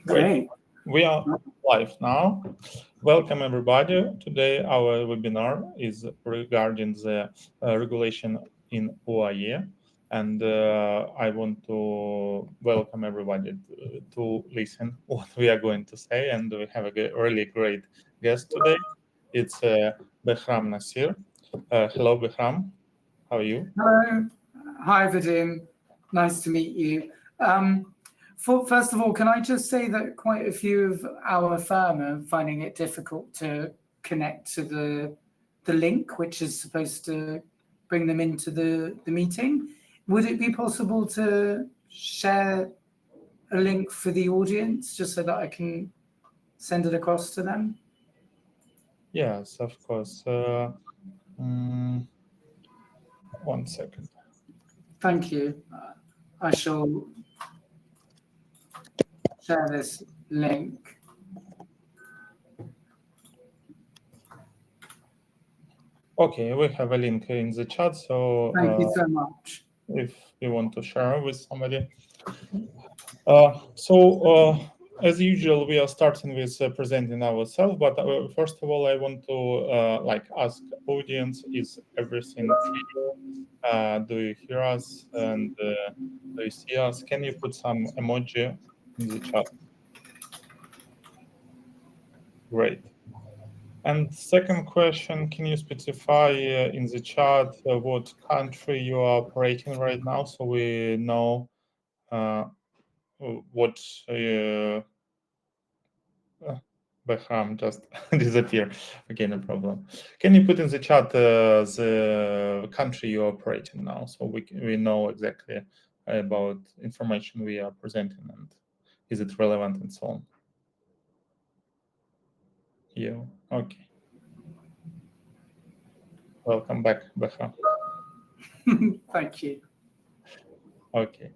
Great. We are live now. Welcome everybody. Today our webinar is regarding the regulation in UAE, and I want to welcome everybody to listen what we are going to say. And we have a really great guest today. It's Behram Nasir. Hello, Behram. How are you? Hello. Hi, Vadym. Nice to meet you. First of all, can I just say that quite a few of our firm are finding it difficult to connect to the link, which is supposed to bring them into the meeting. Would it be possible to share a link for the audience just so that I can send it across to them? Yes, of course. 1 second. Thank you. I shall share this link. Okay, we have a link in the chat, so thank you so much. If you want to share with somebody. As usual, we are starting with presenting ourselves, but first of all, I want to ask audience, is everything clear? Do you hear us and do you see us? Can you put some emoji in the chat? Great. And second question, can you specify in the chat what country you are operating right now, so we know what Behram just disappear. Okay, no problem. Can you put in the chat the country you are operating now, so we know exactly about information we are presenting and is it relevant and so on. Yeah. Okay. Welcome back, Behram. Thank you. Okay.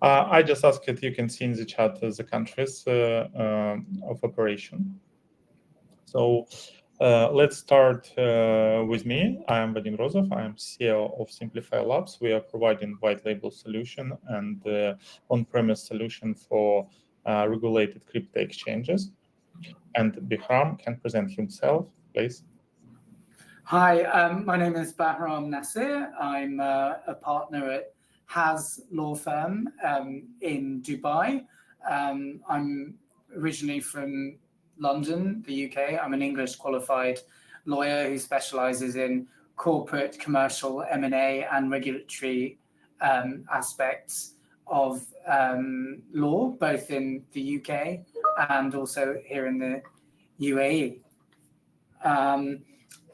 I just asked if you can see in the chat the countries of operation. So let's start with me. I am Vadym Rozov. I am CEO of Simplify Labs. We are providing white label solution and on-premise solution for regulated crypto exchanges. And Behram can present himself, please. Hi, my name is Behram Nasir. I'm a partner at Has Law Firm in Dubai. I'm originally from London, the UK. I'm an English qualified lawyer who specializes in corporate, commercial, M&A and regulatory aspects of law, both in the UK and also here in the UAE.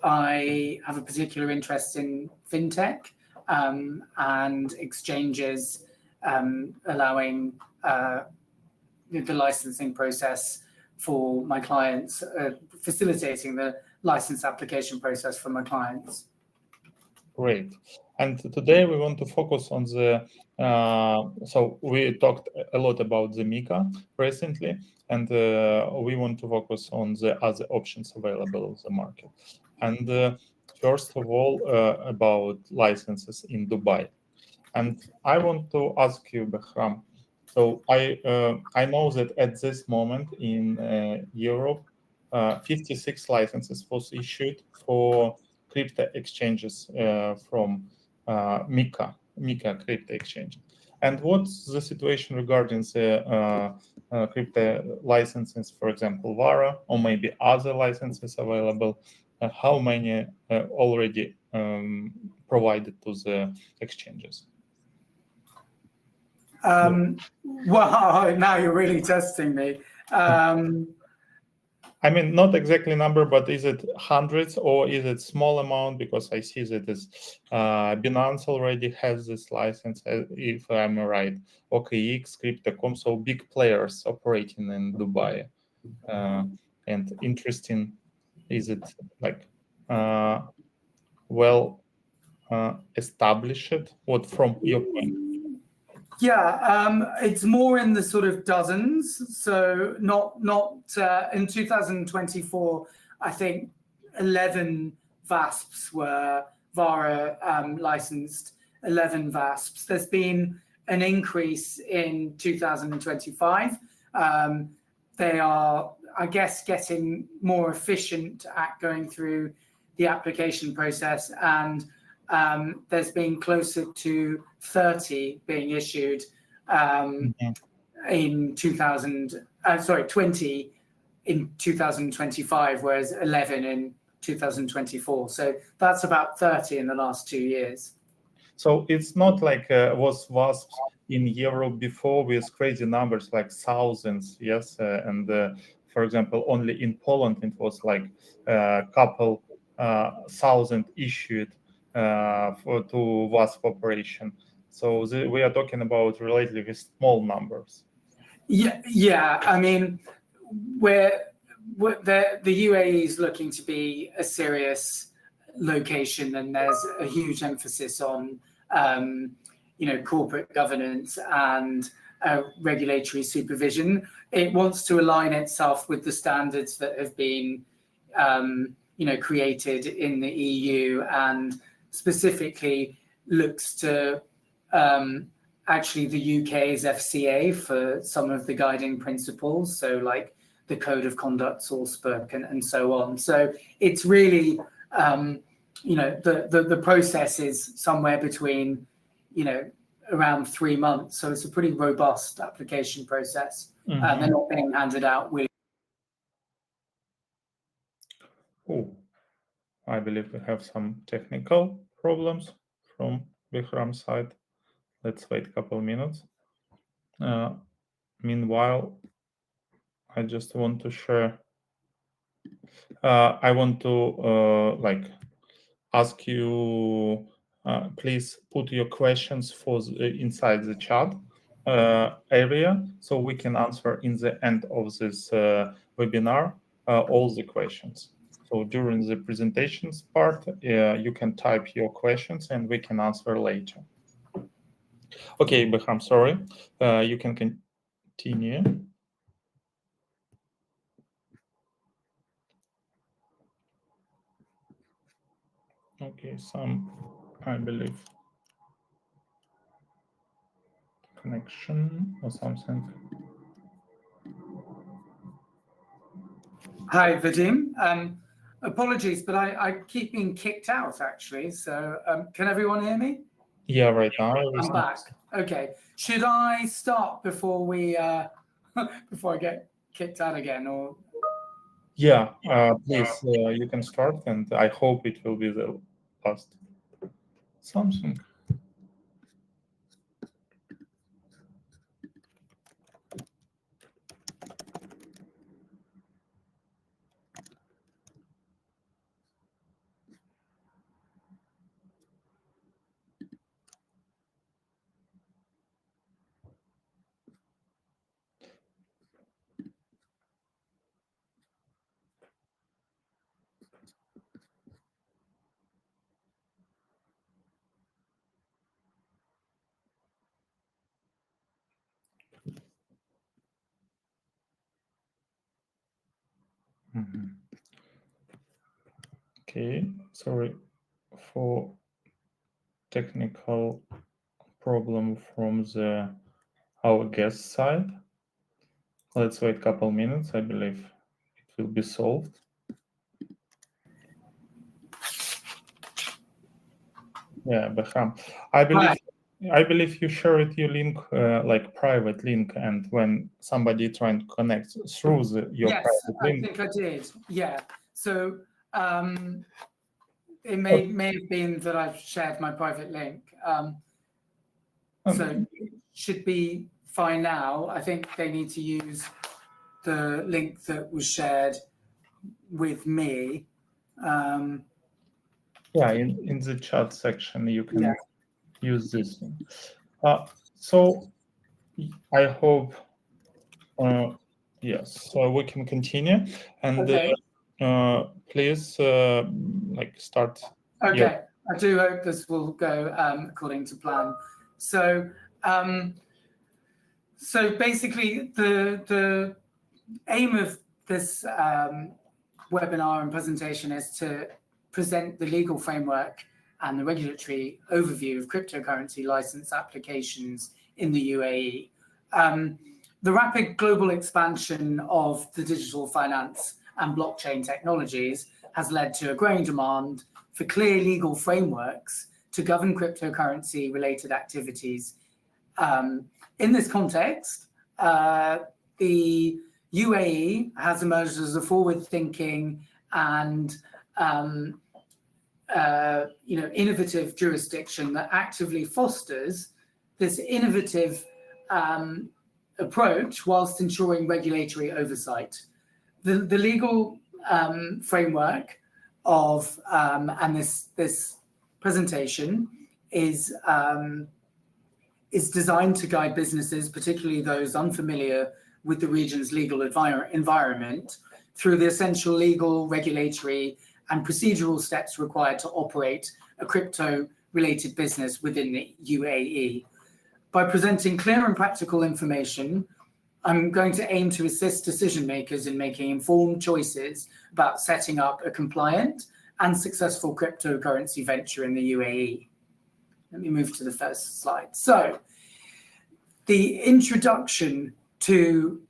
I have a particular interest in fintech and exchanges allowing the licensing process for my clients, facilitating the license application process for my clients. Great. And today we want to focus on the, so we talked a lot about the MiCA recently, and we want to focus on the other options available on the market. And first of all, about licenses in Dubai. And I want to ask you, Behram, so I know that at this moment in Europe, 56 licenses was issued for crypto exchanges from MiCA crypto exchange. And what's the situation regarding the crypto licenses, for example, VARA, or maybe other licenses available? How many already provided to the exchanges? Wow, now you're really testing me. I mean, not exactly number, but is it hundreds or is it small amount? Because I see that Binance already has this license, if I'm right. OKX, Crypto.com, so big players operating in Dubai. And interesting, is it like well established? What from your point? Yeah, it's more in the sort of dozens. So not in 2024, I think 11 VASPs were VARA licensed, 11 VASPs. There's been an increase in 2025. they are, I guess, getting more efficient at going through the application process, and there's been closer to 30 being issued in 20 in 2025, whereas 11 in 2024. So that's about 30 in the last 2 years. So it's not like was WASP in Europe before with crazy numbers like thousands, yes, and for example, only in Poland it was like a couple thousand issued to WASP operation. So we are talking about relatively small numbers. Yeah. I mean, the UAE is looking to be a serious location, and there's a huge emphasis on corporate governance and regulatory supervision. It wants to align itself with the standards that have been created in the EU, and specifically looks to actually the UK's FCA for some of the guiding principles, so like the Code of Conduct, Salzburg, and so on. So it's really, the process is somewhere between, around 3 months. So it's a pretty robust application process. They're not being handed out willy. Oh, I believe we have some technical problems from Behram's side. Let's wait a couple of minutes. Meanwhile, I just want to share. I want to ask you. Please put your questions for inside the chat area, so we can answer in the end of this webinar all the questions. So during the presentations part, you can type your questions and we can answer later. Okay, Behram, sorry. You can continue. Okay, I believe, connection or something. Hi, Vadym. Apologies, but I keep being kicked out, actually. So can everyone hear me? Yeah, right now. I'm back. Okay. Should I start before we before I get kicked out again, or? Yeah, please, you can start, and I hope it will be the last something. Okay, sorry for technical problem from our guest side. Let's wait a couple minutes. I believe it will be solved. Yeah, Behram, I believe you shared your link, like private link, and when somebody trying to connect through your private link. I think I did. Yeah. So it may have been that I've shared my private link. So it should be fine now. I think they need to use the link that was shared with me. Yeah, in the chat section, you can use this link. So I hope, yes, so we can continue. And please, start. Okay, I do hope this will go according to plan. So, basically, the aim of this webinar and presentation is to present the legal framework and the regulatory overview of cryptocurrency license applications in the UAE. The rapid global expansion of the digital finance and blockchain technologies has led to a growing demand for clear legal frameworks to govern cryptocurrency-related activities. In this context, the UAE has emerged as a forward-thinking and innovative jurisdiction that actively fosters this innovative approach whilst ensuring regulatory oversight. The legal framework of and this presentation is designed to guide businesses, particularly those unfamiliar with the region's legal environment, through the essential legal, regulatory, and procedural steps required to operate a crypto-related business within the UAE. By presenting clear and practical information, I'm going to aim to assist decision makers in making informed choices about setting up a compliant and successful cryptocurrency venture in the UAE. Let me move to the first slide. So, the introduction to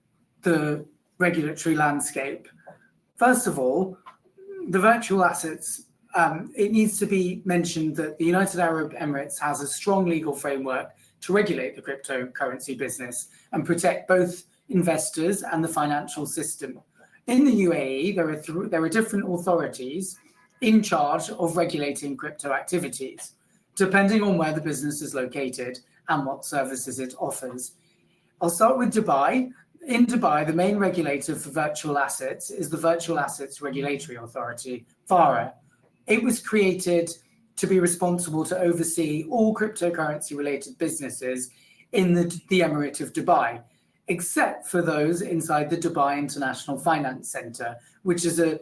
the regulatory landscape. First of all, the virtual assets, it needs to be mentioned that the United Arab Emirates has a strong legal framework to regulate the cryptocurrency business and protect both investors and the financial system. In the UAE, there are different authorities in charge of regulating crypto activities, depending on where the business is located and what services it offers. I'll start with Dubai. In Dubai, the main regulator for virtual assets is the Virtual Assets Regulatory Authority, VARA. It was created to be responsible to oversee all cryptocurrency-related businesses in the Emirate of Dubai, except for those inside the Dubai International Finance Center, which is a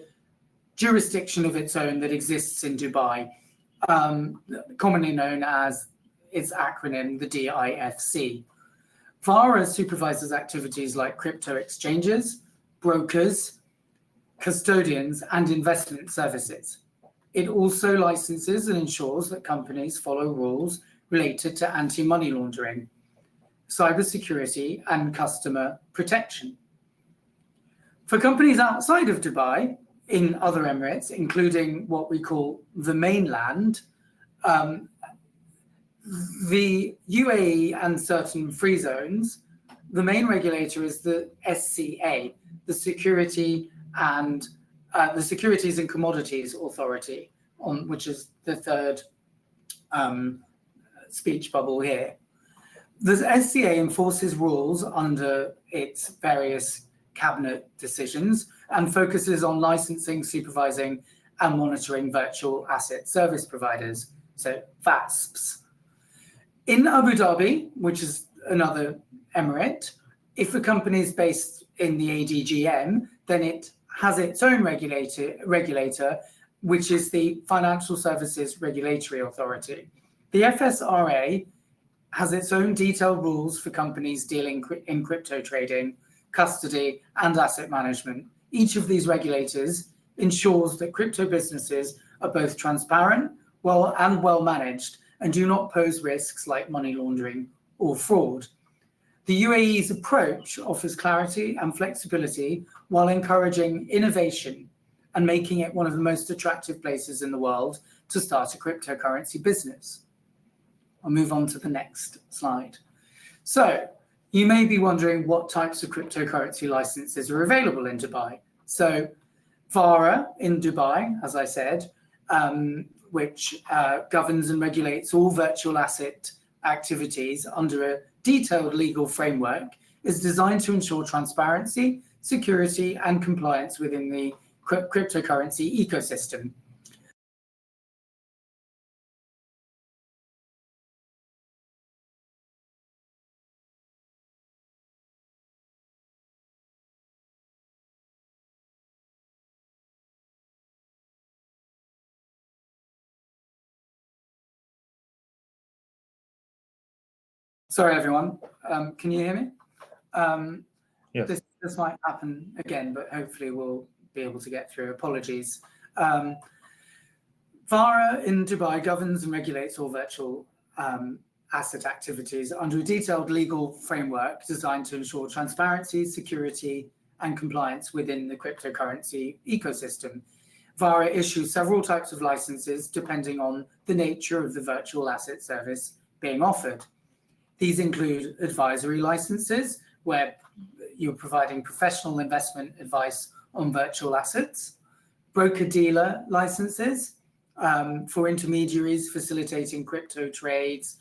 jurisdiction of its own that exists in Dubai, commonly known as its acronym, the DIFC. VARA supervises activities like crypto exchanges, brokers, custodians, and investment services. It also licenses and ensures that companies follow rules related to anti-money laundering, cybersecurity, and customer protection. For companies outside of Dubai, in other Emirates, including what we call the mainland, the UAE and certain free zones, the main regulator is the SCA, the Securities and Commodities Authority, which is the third speech bubble here. The SCA enforces rules under its various cabinet decisions and focuses on licensing, supervising, and monitoring virtual asset service providers, so VASPs. In Abu Dhabi, which is another emirate, if a company is based in the ADGM, then it has its own regulator, which is the Financial Services Regulatory Authority. The FSRA has its own detailed rules for companies dealing in crypto trading, custody, and asset management. Each of these regulators ensures that crypto businesses are both transparent and well managed and do not pose risks like money laundering or fraud. The UAE's approach offers clarity and flexibility while encouraging innovation and making it one of the most attractive places in the world to start a cryptocurrency business. I'll move on to the next slide. So, you may be wondering what types of cryptocurrency licenses are available in Dubai. So, VARA in Dubai, as I said, which governs and regulates all virtual asset activities under a detailed legal framework, is designed to ensure transparency, security, and compliance within the cryptocurrency ecosystem. Sorry, everyone. Can you hear me? Yes. This might happen again, but hopefully we'll be able to get through. Apologies. VARA in Dubai governs and regulates all virtual asset activities under a detailed legal framework designed to ensure transparency, security, and compliance within the cryptocurrency ecosystem. VARA issues several types of licenses depending on the nature of the virtual asset service being offered. These include advisory licenses, where you're providing professional investment advice on virtual assets, broker-dealer licenses for intermediaries facilitating crypto trades,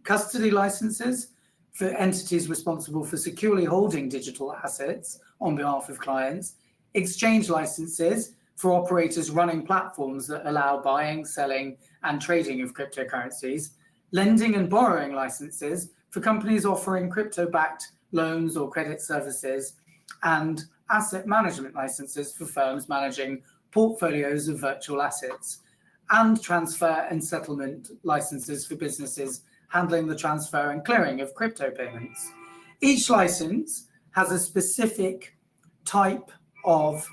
custody licenses for entities responsible for securely holding digital assets on behalf of clients, exchange licenses for operators running platforms that allow buying, selling, and trading of cryptocurrencies, lending and borrowing licenses for companies offering crypto-backed loans or credit services, and asset management licenses for firms managing portfolios of virtual assets, and transfer and settlement licenses for businesses handling the transfer and clearing of crypto payments. Each license has a specific type of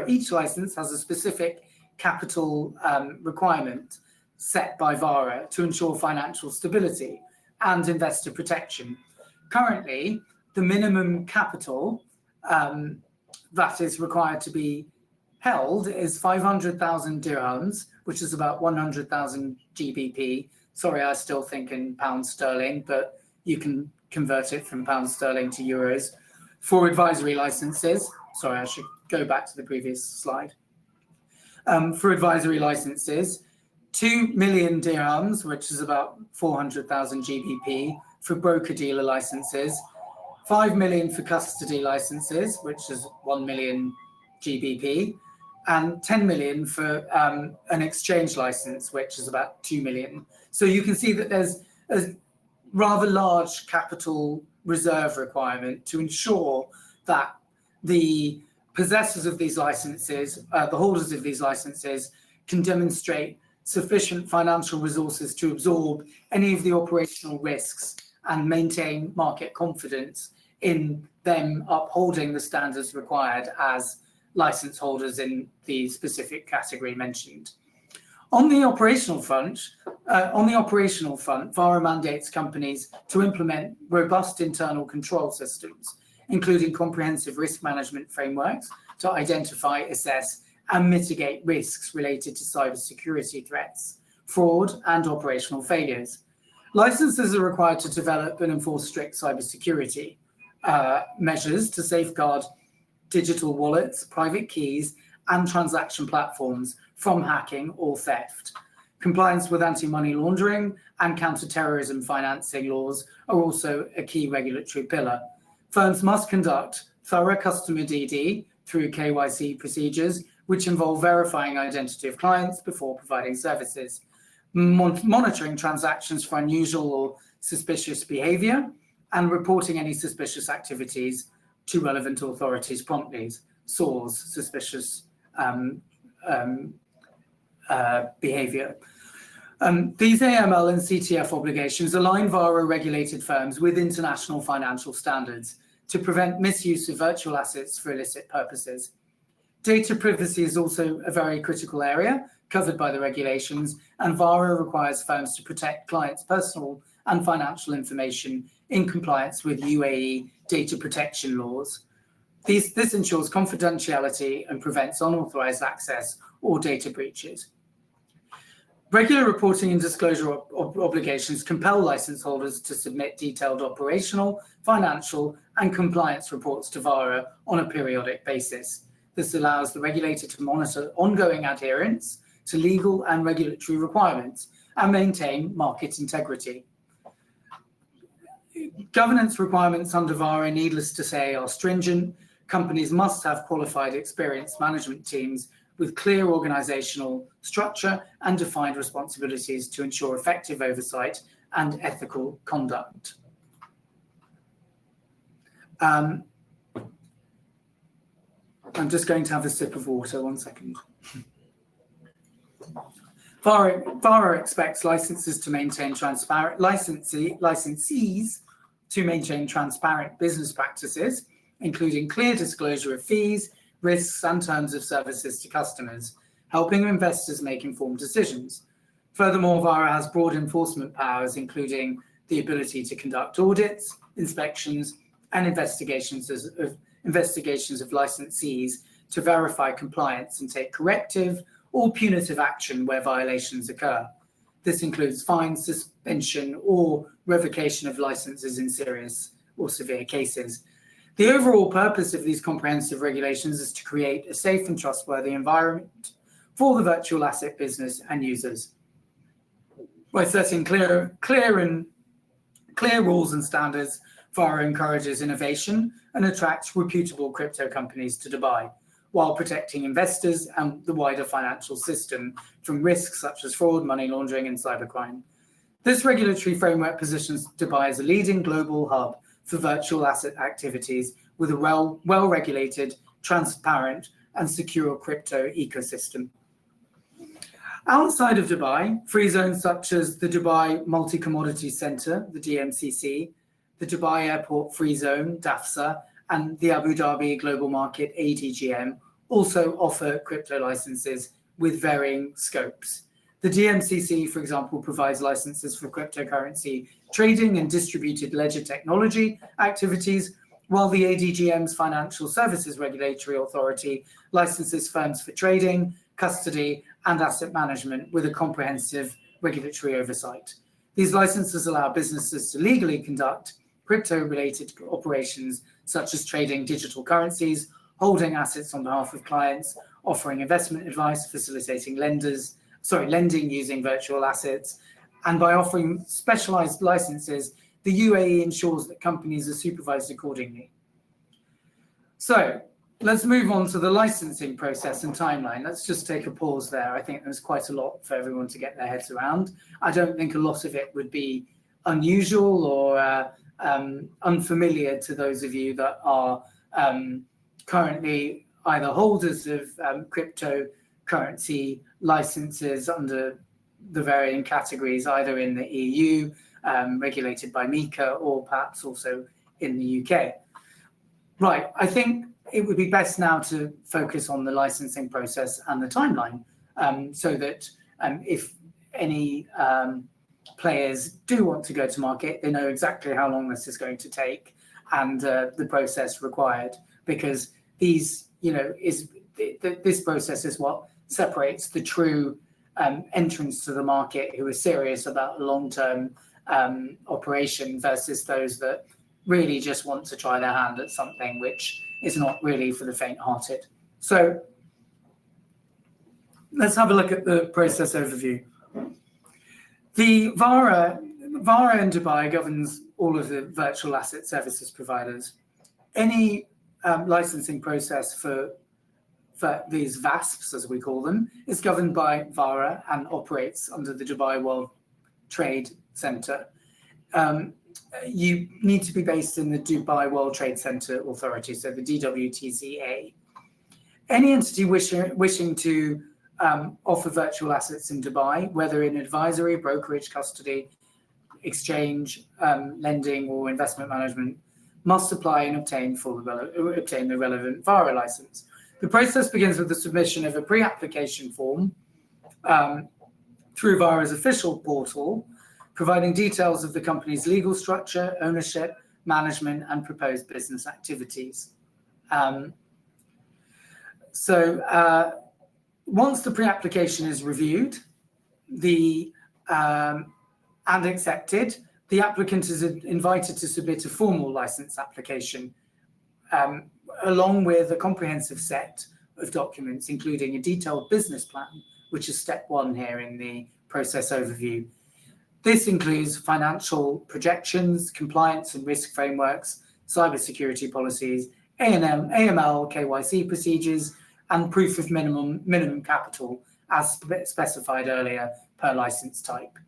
each license has a specific capital requirement set by VARA to ensure financial stability and investor protection. Currently, the minimum capital that is required to be held is 500,000 dirhams, which is about 100,000 GBP. Sorry, I still think in pounds sterling, but you can convert it from pounds sterling to euros. For advisory licenses, sorry, I should go back to the previous slide. For advisory licenses, 2 million dirhams, which is about 400,000 GBP, for broker-dealer licenses, 5 million for custody licenses, which is 1 million GBP, and 10 million for an exchange license, which is about 2 million. So you can see that there's a rather large capital reserve requirement to ensure that the possessors of these licenses, the holders of these licenses, can demonstrate sufficient financial resources to absorb any of the operational risks and maintain market confidence in them upholding the standards required as license holders in the specific category mentioned. On the operational front, VARA mandates companies to implement robust internal control systems, including comprehensive risk management frameworks to identify, assess, and mitigate risks related to cybersecurity threats, fraud, and operational failures. Licenses are required to develop and enforce strict cybersecurity measures to safeguard digital wallets, private keys, and transaction platforms from hacking or theft. Compliance with anti-money laundering and counter-terrorism financing laws are also a key regulatory pillar. Firms must conduct thorough customer DD through KYC procedures, which involve verifying identity of clients before providing services, monitoring transactions for unusual or suspicious behavior, and reporting any suspicious activities to relevant authorities promptly. SORS, suspicious behavior. These AML and CTF obligations align VARA-regulated firms with international financial standards to prevent misuse of virtual assets for illicit purposes. Data privacy is also a very critical area covered by the regulations, and VARA requires firms to protect clients' personal and financial information in compliance with UAE data protection laws. This ensures confidentiality and prevents unauthorized access or data breaches. Regular reporting and disclosure obligations compel license holders to submit detailed operational, financial, and compliance reports to VARA on a periodic basis. This allows the regulator to monitor ongoing adherence to legal and regulatory requirements and maintain market integrity. Governance requirements under VARA, needless to say, are stringent. Companies must have qualified, experienced management teams with clear organizational structure and defined responsibilities to ensure effective oversight and ethical conduct. I'm just going to have a sip of water, 1 second. VARA expects licenses to maintain transparent licensees to maintain transparent business practices, including clear disclosure of fees, risks, and terms of services to customers, helping investors make informed decisions. Furthermore, VARA has broad enforcement powers, including the ability to conduct audits, inspections, and investigations of licensees to verify compliance and take corrective or punitive action where violations occur. This includes fines, suspension, or revocation of licenses in serious or severe cases. The overall purpose of these comprehensive regulations is to create a safe and trustworthy environment for the virtual asset business and users. By setting clear rules and standards, VARA encourages innovation and attracts reputable crypto companies to Dubai, while protecting investors and the wider financial system from risks such as fraud, money laundering, and cybercrime. This regulatory framework positions Dubai as a leading global hub for virtual asset activities with a well-regulated, transparent, and secure crypto ecosystem. Outside of Dubai, free zones such as the Dubai Multi-Commodity Center, the DMCC, the Dubai Airport Free Zone, DAFSA, and the Abu Dhabi Global Market, ADGM, also offer crypto licenses with varying scopes. The DMCC, for example, provides licenses for cryptocurrency trading and distributed ledger technology activities, while the ADGM's Financial Services Regulatory Authority licenses firms for trading, custody, and asset management with a comprehensive regulatory oversight. These licenses allow businesses to legally conduct crypto-related operations such as trading digital currencies, holding assets on behalf of clients, offering investment advice, facilitating lending using virtual assets, and by offering specialized licenses, the UAE ensures that companies are supervised accordingly. So let's move on to the licensing process and timeline. Let's just take a pause there. I think there's quite a lot for everyone to get their heads around. I don't think a lot of it would be unusual or unfamiliar to those of you that are currently either holders of cryptocurrency licenses under the varying categories, either in the EU, regulated by MiCA, or perhaps also in the UK. Right, I think it would be best now to focus on the licensing process and the timeline, so that if any players do want to go to market, they know exactly how long this is going to take and the process required, because these, this process is what separates the true entrants to the market who are serious about a long-term operation versus those that really just want to try their hand at something which is not really for the faint-hearted. So let's have a look at the process overview. The VARA in Dubai governs all of the virtual asset services providers. Any licensing process for these VASPs, as we call them, is governed by VARA and operates under the Dubai World Trade Center. You need to be based in the Dubai World Trade Center Authority, so the DWTCA. Any entity wishing to offer virtual assets in Dubai, whether in advisory, brokerage, custody, exchange, lending, or investment management, must apply and obtain the relevant VARA license. The process begins with the submission of a pre-application form through VARA's official portal, providing details of the company's legal structure, ownership, management, and proposed business activities. Once the pre-application is reviewed and accepted, the applicant is invited to submit a formal license application along with a comprehensive set of documents, including a detailed business plan, which is step one here in the process overview. This includes financial projections, compliance and risk frameworks, cybersecurity policies, AML, KYC procedures, and proof of minimum capital as specified earlier per license type.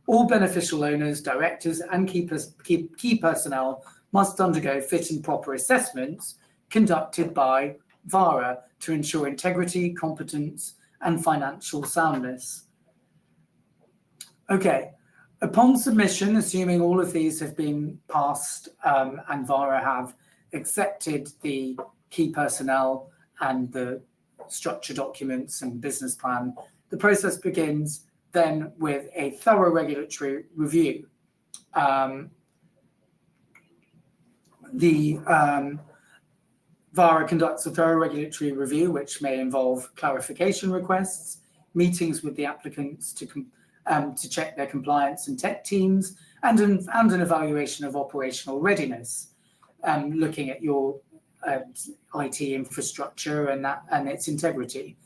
All beneficial owners, directors, and key personnel must undergo fit and proper assessments conducted by VARA to ensure integrity, competence, and financial soundness. Okay, upon submission, assuming all of these have been passed and VARA have accepted the key personnel and the structure documents and business plan, the process begins then with a thorough regulatory review. VARA conducts a thorough regulatory review, which may involve clarification requests, meetings with the applicants to check their compliance and tech teams, and an evaluation of operational readiness, looking at your IT infrastructure and its integrity.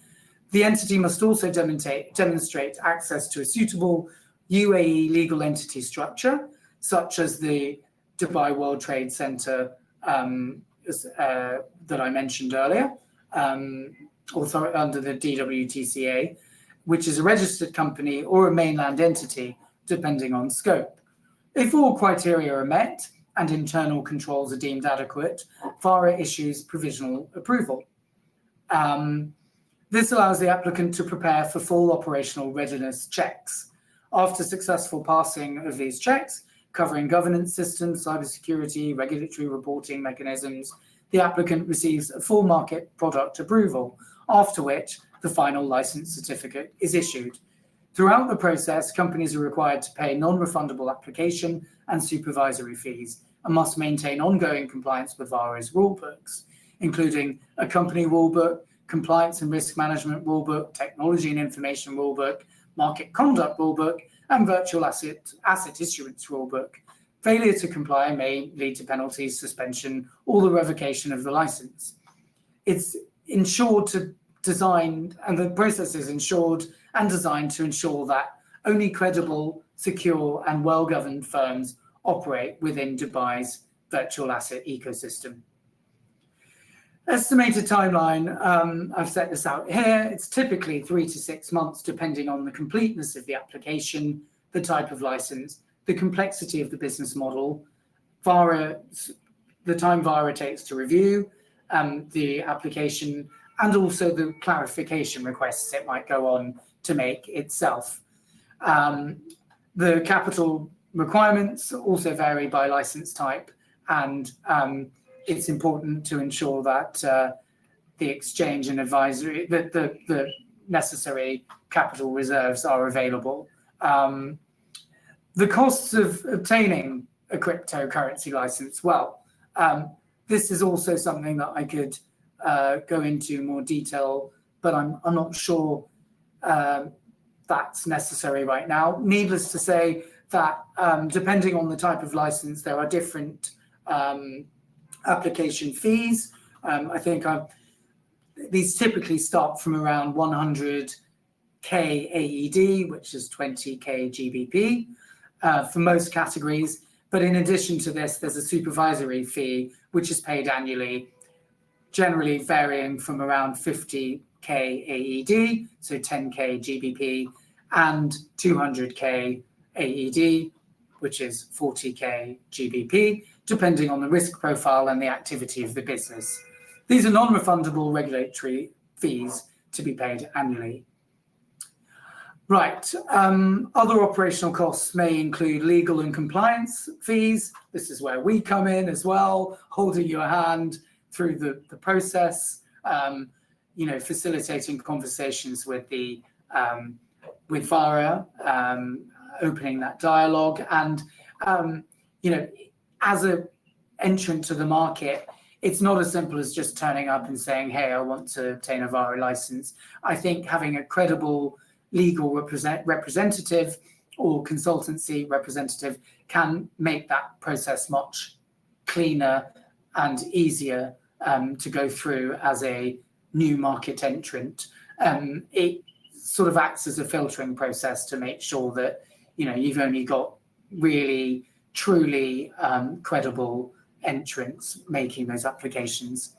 The entity must also demonstrate access to a suitable UAE legal entity structure, such as the Dubai World Trade Center that I mentioned earlier, also under the DWTCA, which is a registered company or a mainland entity, depending on scope. If all criteria are met and internal controls are deemed adequate, VARA issues provisional approval. This allows the applicant to prepare for full operational readiness checks. After successful passing of these checks, covering governance systems, cybersecurity, regulatory reporting mechanisms, the applicant receives a full market product approval, after which the final license certificate is issued. Throughout the process, companies are required to pay non-refundable application and supervisory fees and must maintain ongoing compliance with VARA's rulebooks, including a company rulebook, compliance and risk management rulebook, technology and information rulebook, market conduct rulebook, and virtual asset issuance rulebook. Failure to comply may lead to penalties, suspension, or the revocation of the license. It's ensured to design, and the process is ensured and designed to ensure that only credible, secure, and well-governed firms operate within Dubai's virtual asset ecosystem. Estimated timeline, I've set this out here. It's typically 3 to 6 months, depending on the completeness of the application, the type of license, the complexity of the business model, the time VARA takes to review the application, and also the clarification requests it might go on to make itself. The capital requirements also vary by license type, and it's important to ensure that the exchange and advisory, that the necessary capital reserves are available. The costs of obtaining a cryptocurrency license, well, this is also something that I could go into more detail, but I'm not sure that's necessary right now. Needless to say that depending on the type of license, there are different application fees. I think these typically start from around 100K AED, which is 20K GBP for most categories. But in addition to this, there's a supervisory fee, which is paid annually, generally varying from around 50K AED, so 10K GBP, and 200K AED, which is 40K GBP, depending on the risk profile and the activity of the business. These are non-refundable regulatory fees to be paid annually. Right, other operational costs may include legal and compliance fees. This is where we come in as well, holding your hand through the process, facilitating conversations with with VARA, opening that dialogue, and as an entrant to the market, it's not as simple as just turning up and saying, hey, I want to obtain a VARA license. I think having a credible legal representative or consultancy representative can make that process much cleaner and easier to go through as a new market entrant. It sort of acts as a filtering process to make sure that you've only got really truly credible entrants making those applications.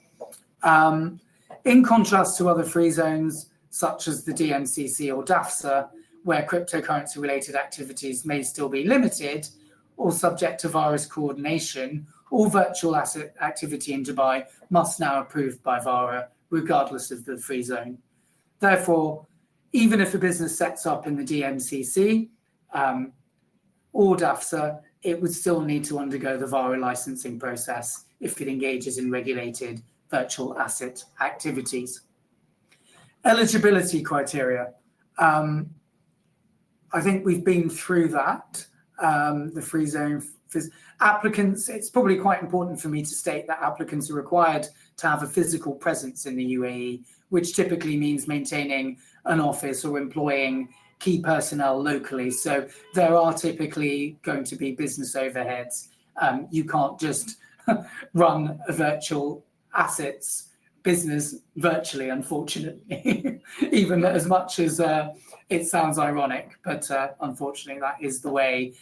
In contrast to other free zones such as the DMCC or DAFSA, where cryptocurrency related activities may still be limited or subject to VARA's coordination, all virtual asset activity in Dubai must now approved by VARA, regardless of the free zone. Therefore, even if a business sets up in the DMCC or DAFSA, it would still need to undergo the VARA licensing process if it engages in regulated virtual asset activities. Eligibility criteria. I think we've been through that. The free zone applicants, it's probably quite important for me to state that applicants are required to have a physical presence in the UAE, which typically means maintaining an office or employing key personnel locally. So there are typically going to be business overheads. You can't just run a virtual assets business virtually, unfortunately, even as much as it sounds ironic, but unfortunately that is the way.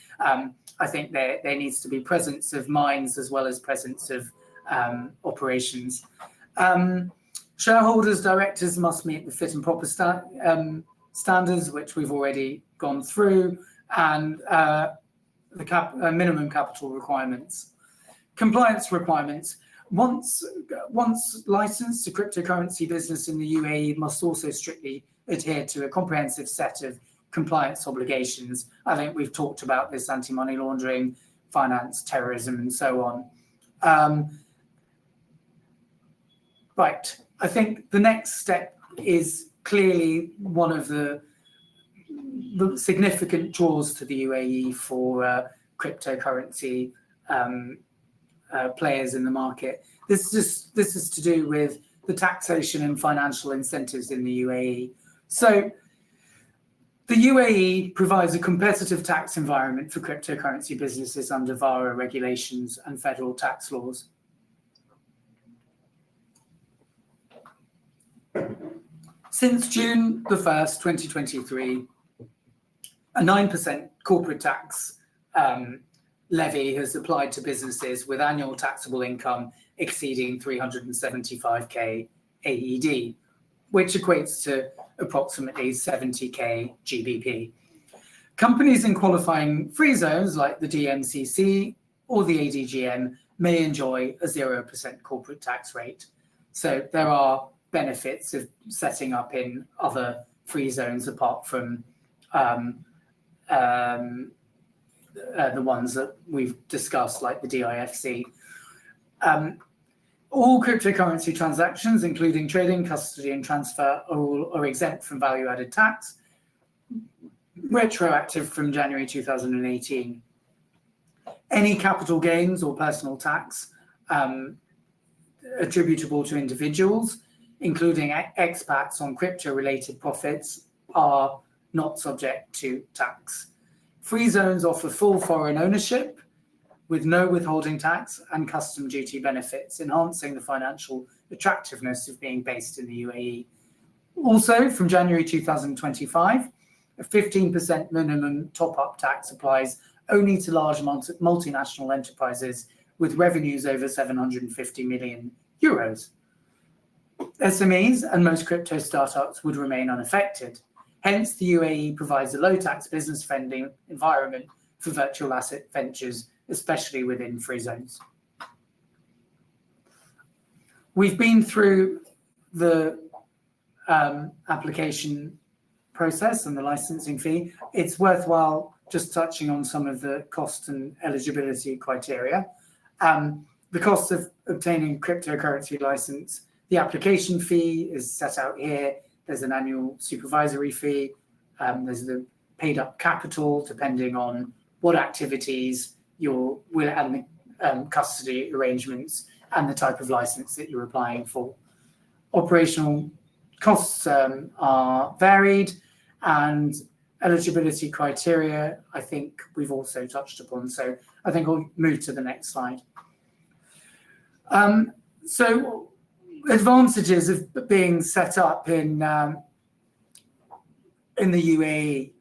I think there needs to be presence of minds as well as presence of operations. Shareholders, directors must meet the fit and proper standards, which we've already gone through, and the minimum capital requirements. Compliance requirements. Once licensed, a cryptocurrency business in the UAE must also strictly adhere to a comprehensive set of compliance obligations. I think we've talked about this: anti-money laundering, finance, terrorism, and so on. Right. I think the next step is clearly one of the significant draws to the UAE for cryptocurrency players in the market. This is to do with the taxation and financial incentives in the UAE. So the UAE provides a competitive tax environment for cryptocurrency businesses under VARA regulations and federal tax laws. Since June the 1st, 2023, a 9% corporate tax levy has applied to businesses with annual taxable income exceeding 375k AED, which equates to approximately 70k GBP. Companies in qualifying free zones like the DMCC or the ADGM may enjoy a 0% corporate tax rate. So there are benefits of setting up in other free zones apart from the ones that we've discussed, like the DIFC. All cryptocurrency transactions, including trading, custody, and transfer, are exempt from value-added tax, retroactive from January 2018. Any capital gains or personal tax attributable to individuals, including expats on crypto-related profits, are not subject to tax. Free zones offer full foreign ownership with no withholding tax and custom duty benefits, enhancing the financial attractiveness of being based in the UAE. Also, from January 2025, a 15% minimum top-up tax applies only to large multinational enterprises with revenues over 750 million euros. SMEs and most crypto startups would remain unaffected. Hence, the UAE provides a low-tax business-friendly environment for virtual asset ventures, especially within free zones. We've been through the application process and the licensing fee. It's worthwhile just touching on some of the cost and eligibility criteria. The cost of obtaining cryptocurrency license, the application fee is set out here. There's an annual supervisory fee. There's the paid up capital, depending on what activities you're will and the custody arrangements and the type of license that you're applying for. Operational costs are varied, and eligibility criteria, I think we've also touched upon. So I think I'll move to the next slide. So advantages of being set up in the UAE.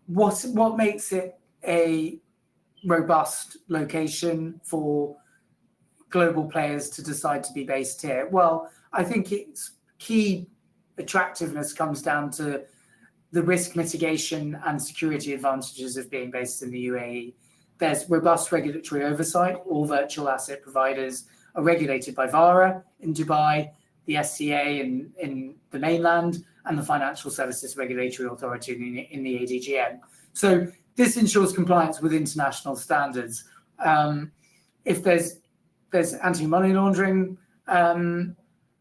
What makes it a robust location for global players to decide to be based here? Well, I think its key attractiveness comes down to the risk mitigation and security advantages of being based in the UAE. There's robust regulatory oversight. All virtual asset providers are regulated by VARA in Dubai, the SCA in the mainland, and the Financial Services Regulatory Authority in the ADGM. So this ensures compliance with international standards. If there's anti-money laundering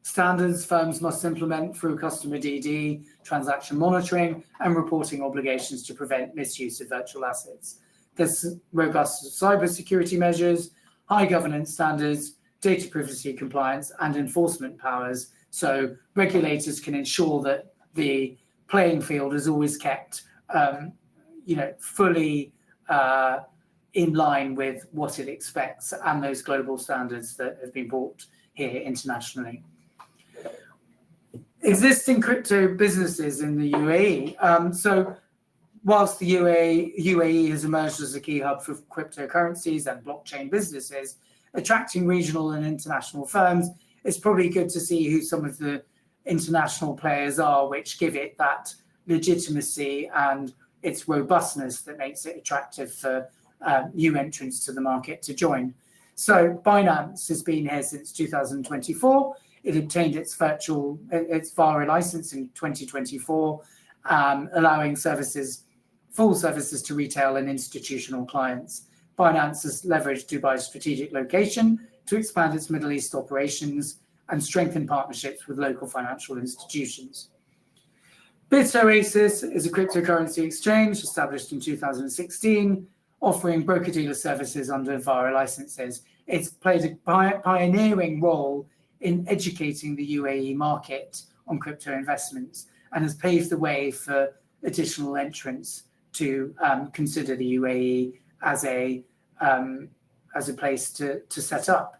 Standards firms must implement through customer DD, transaction monitoring, and reporting obligations to prevent misuse of virtual assets. There's robust cybersecurity measures, high governance standards, data privacy compliance, and enforcement powers, so regulators can ensure that the playing field is always kept fully in line with what it expects and those global standards that have been brought here internationally. Existing crypto businesses in the UAE. So whilst the UAE has emerged as a key hub for cryptocurrencies and blockchain businesses, attracting regional and international firms, it's probably good to see who some of the international players are, which give it that legitimacy and its robustness that makes it attractive for new entrants to the market to join. So Binance has been here since 2024. It obtained its VARA license in 2024, allowing full services to retail and institutional clients. Binance has leveraged Dubai's strategic location to expand its Middle East operations and strengthen partnerships with local financial institutions. BitOasis is a cryptocurrency exchange established in 2016, offering broker-dealer services under VARA licenses. It's played a pioneering role in educating the UAE market on crypto investments and has paved the way for additional entrants to consider the UAE as a place to set up.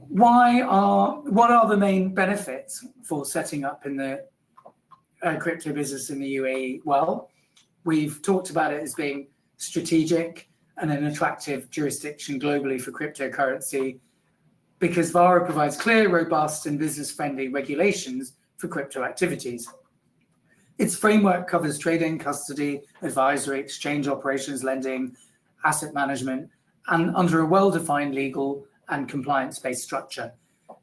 What are the main benefits for setting up in the crypto business in the UAE? Well, we've talked about it as being strategic and an attractive jurisdiction globally for cryptocurrency because VARA provides clear, robust, and business-friendly regulations for crypto activities. Its framework covers trading, custody, advisory, exchange operations, lending, asset management, and under a well-defined legal and compliance-based structure.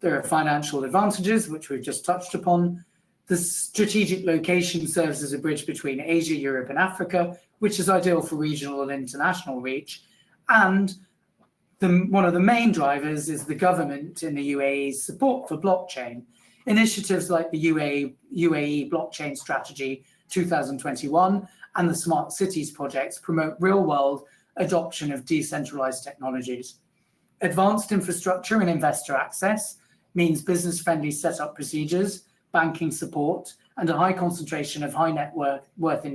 There are financial advantages, which we've just touched upon. The strategic location serves as a bridge between Asia, Europe, and Africa, which is ideal for regional and international reach. And one of the main drivers is the government in the UAE's support for blockchain. Initiatives like the UAE Blockchain Strategy 2021 and the Smart Cities projects promote real-world adoption of decentralized technologies. Advanced infrastructure and investor access means business-friendly setup procedures, banking support, and a high concentration of high net worth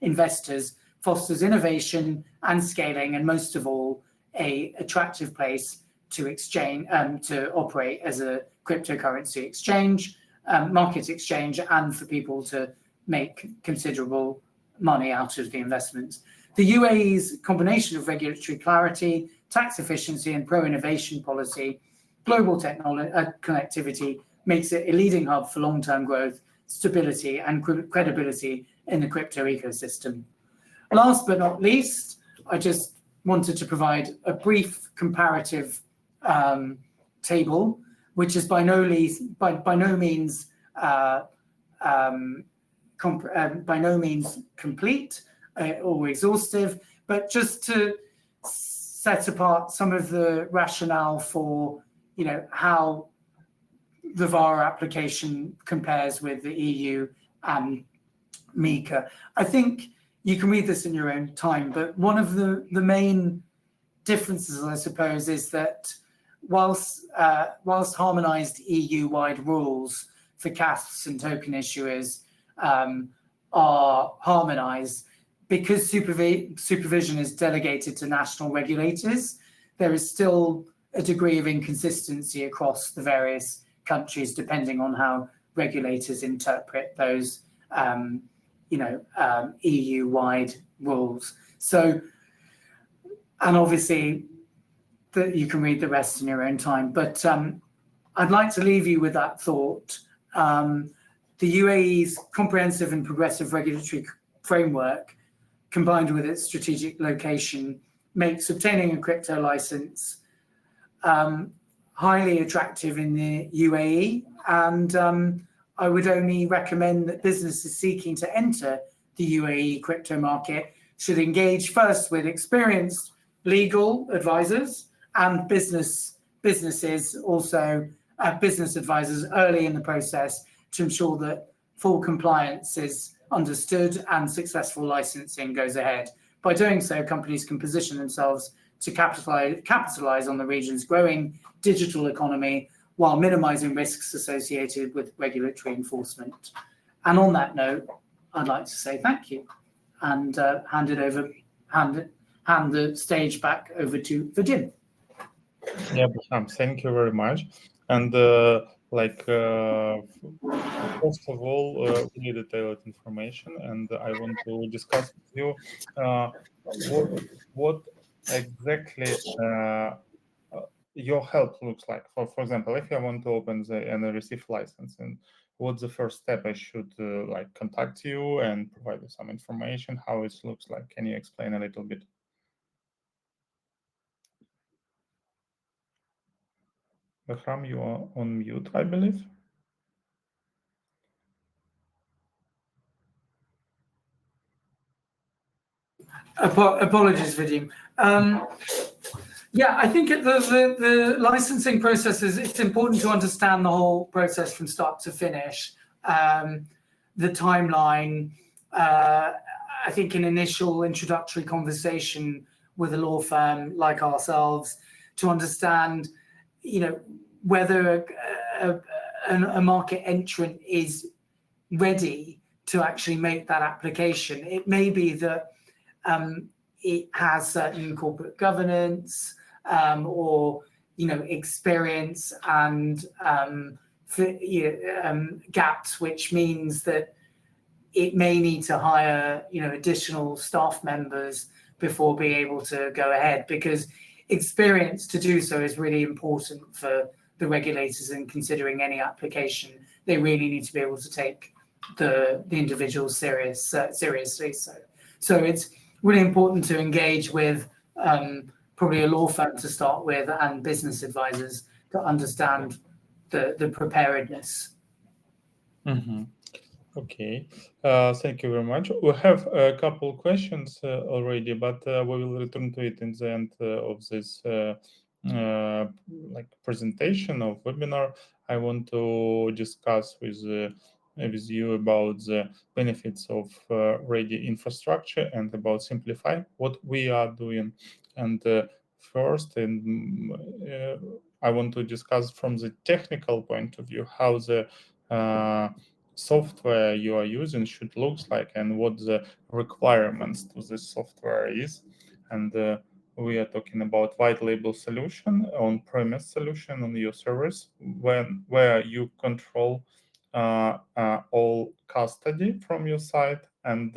investors fosters innovation and scaling, and most of all, an attractive place to exchange to operate as a cryptocurrency exchange, market exchange, and for people to make considerable money out of the investments. The UAE's combination of regulatory clarity, tax efficiency, and pro-innovation policy, global technology connectivity makes it a leading hub for long-term growth, stability, and credibility in the crypto ecosystem. Last but not least, I just wanted to provide a brief comparative table, which is by no means complete or exhaustive, but just to set apart some of the rationale for, how the VARA application compares with the EU and MiCA. I think you can read this in your own time, but one of the main differences, I suppose, is that whilst harmonized EU-wide rules for CASPs and token issuers are harmonized, because supervision is delegated to national regulators, there is still a degree of inconsistency across the various countries, depending on how regulators interpret those EU-wide rules. So, and obviously, you can read the rest in your own time. But I'd like to leave you with that thought. The UAE's comprehensive and progressive regulatory framework, combined with its strategic location, makes obtaining a crypto license highly attractive in the UAE. And I would only recommend that businesses seeking to enter the UAE crypto market should engage first with experienced legal advisors and businesses also business advisors early in the process to ensure that full compliance is understood and successful licensing goes ahead. By doing so, companies can position themselves to capitalize on the region's growing digital economy while minimizing risks associated with regulatory enforcement. And on that note, I'd like to say thank you and hand the stage back over to Vadym. Yeah, Behram, thank you very much. And first of all, really detailed information, and I want to discuss with you what exactly your help looks like. For example, if I want to open and receive license, and what's the first step I should contact you and provide you some information, how it looks like? Can you explain a little bit? Behram, you are on mute, I believe. Apologies, Vadym. Yeah, I think the licensing process it's important to understand the whole process from start to finish. The timeline, I think an initial introductory conversation with a law firm like ourselves to understand, whether a market entrant is ready to actually make that application. It may be that it has certain corporate governance or experience and gaps, which means that it may need to hire additional staff members before being able to go ahead, because experience to do so is really important for the regulators in considering any application. They really need to be able to take the individuals seriously. So it's really important to engage with probably a law firm to start with and business advisors to understand the preparedness. Mm-hmm. Okay, thank you very much. We have a couple of questions already, but we will return to it in the end of this presentation of webinar. I want to discuss with you about the benefits of ready infrastructure and about Simplify, what we are doing. And first, I want to discuss from the technical point of view how the software you are using should look like and what the requirements to this software is. And we are talking about white label solution, on-premise solution on your service, where you control all custody from your site. And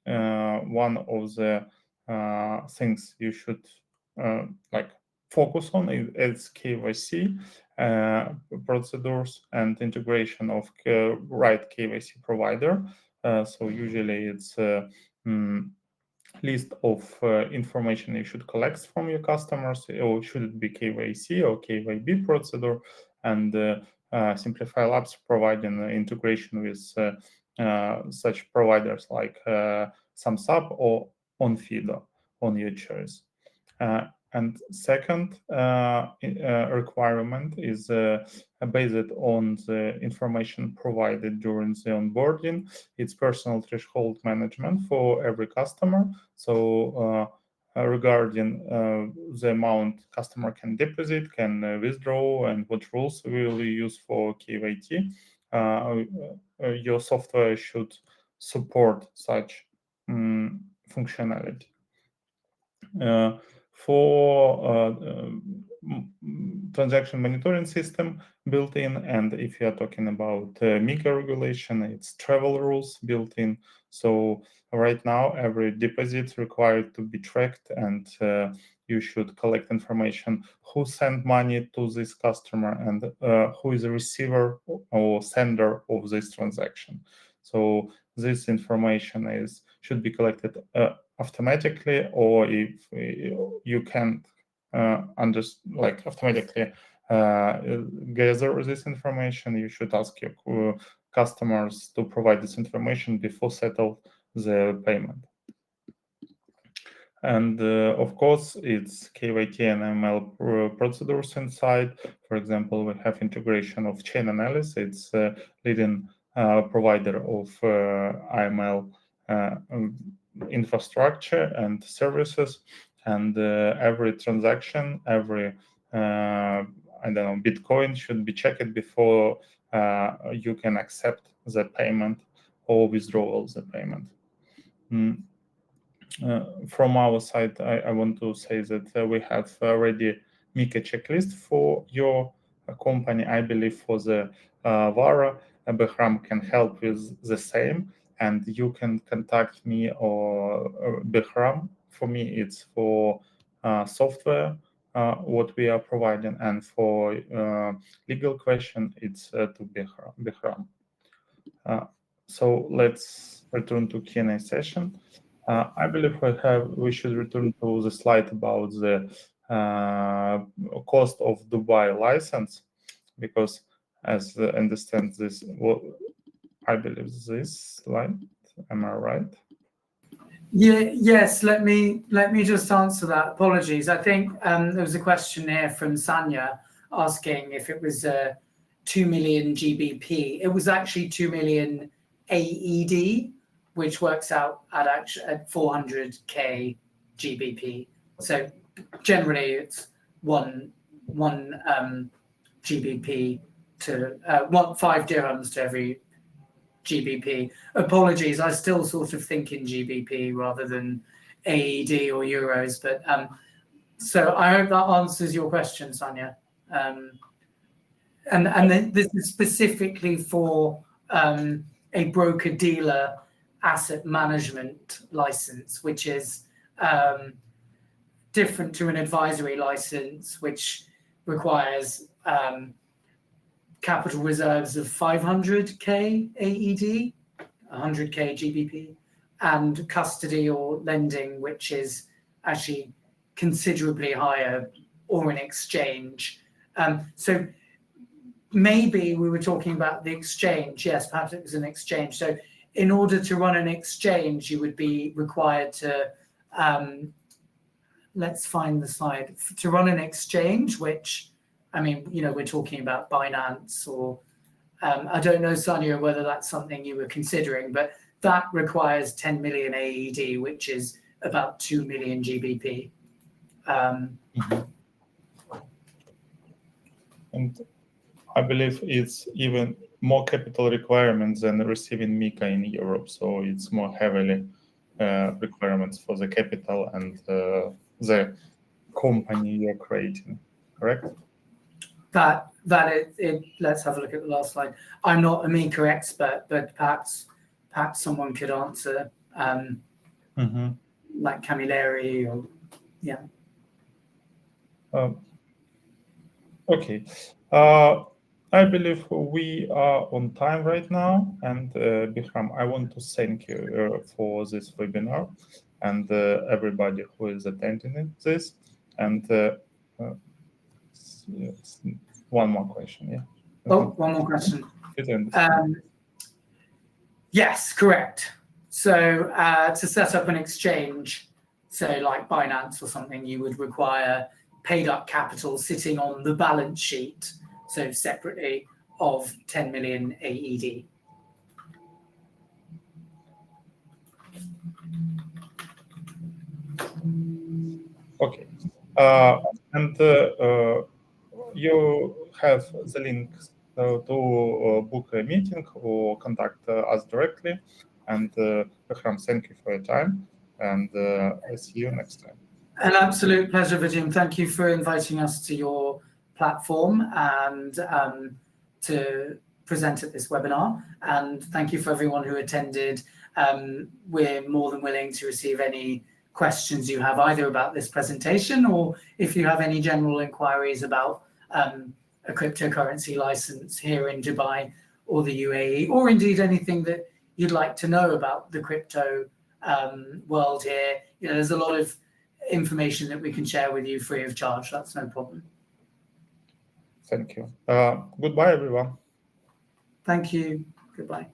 one of the things you should focus on is KYC procedures and integration of right KYC provider. So usually it's list of information you should collect from your customers, or should it be KYC or KYB procedure, and Simplify Labs providing integration with such providers like SumSub or OnFido on your choice. And second requirement is based on the information provided during the onboarding. It's personal threshold management for every customer. So regarding the amount customer can deposit, can withdraw, and what rules we will use for KYT, your software should support such functionality. For transaction monitoring system built in, and if you are talking about MiCA regulation, it's travel rules built in. So right now, every deposit required to be tracked, and you should collect information who sent money to this customer and who is the receiver or sender of this transaction. So this information should be collected automatically, or if you can't automatically gather this information, you should ask your customers to provide this information before settle the payment. And of course, it's KYC and ML procedures inside. For example, we have integration of chain analysis. It's a leading provider of IML infrastructure and services. And every transaction, every Bitcoin should be checked before you can accept the payment or withdrawal the payment. From our side, I want to say that we have already MiCA checklist for your company. I believe for the Vara, Behram can help with the same, and you can contact me or Behram. For me, it's for software, what we are providing, and for legal question, it's to Behram. So let's return to Q&A session. I believe we should return to the slide about the cost of Dubai license, because as I understand this, I believe this slide. Am I right? Yeah. Yes. Let me just answer that. Apologies. I think there was a question here from Sanya asking if it was 2 million GBP. It was actually 2 million AED, which works out at 400k GBP. So generally, it's one GBP to 5 dirhams to every GBP. Apologies, I still sort of think in GBP rather than AED or euros. But so I hope that answers your question, Sanya. And then this is specifically for a broker-dealer asset management license, which is different to an advisory license, which requires capital reserves of 500k AED, 100k GBP, and custody or lending, which is actually considerably higher, or an exchange. So maybe we were talking about the exchange. Yes, perhaps it was an exchange. So in order to run an exchange, you would be required to, let's find the slide, to run an exchange, which, I mean, we're talking about Binance or, I don't know, Sanya, whether that's something you were considering, but that requires 10 million AED, which is about 2 million GBP. And I believe it's even more capital requirements than receiving MiCA in Europe. So it's more heavily requirements for the capital and the company you're creating, correct? Let's have a look at the last slide. I'm not a MiCA expert, but perhaps someone could answer, like Camilleri or, yeah. Okay. I believe we are on time right now, and Behram, I want to thank you for this webinar and everybody who is attending this. And yes, one more question, yeah. Oh, one more question. Yes, correct. So to set up an exchange, so like Binance or something, you would require paid up capital sitting on the balance sheet, so separately, of 10 million AED. Okay. And you have the link to book a meeting or contact us directly. And Behram, thank you for your time, and I see you next time. An absolute pleasure, Vadym. Thank you for inviting us to your platform and to present at this webinar. And thank you for everyone who attended. We're more than willing to receive any questions you have either about this presentation, or if you have any general inquiries about a cryptocurrency license here in Dubai or the UAE, or indeed anything that you'd like to know about the crypto world here. There's a lot of information that we can share with you free of charge. That's no problem. Thank you. Goodbye, everyone. Thank you. Goodbye.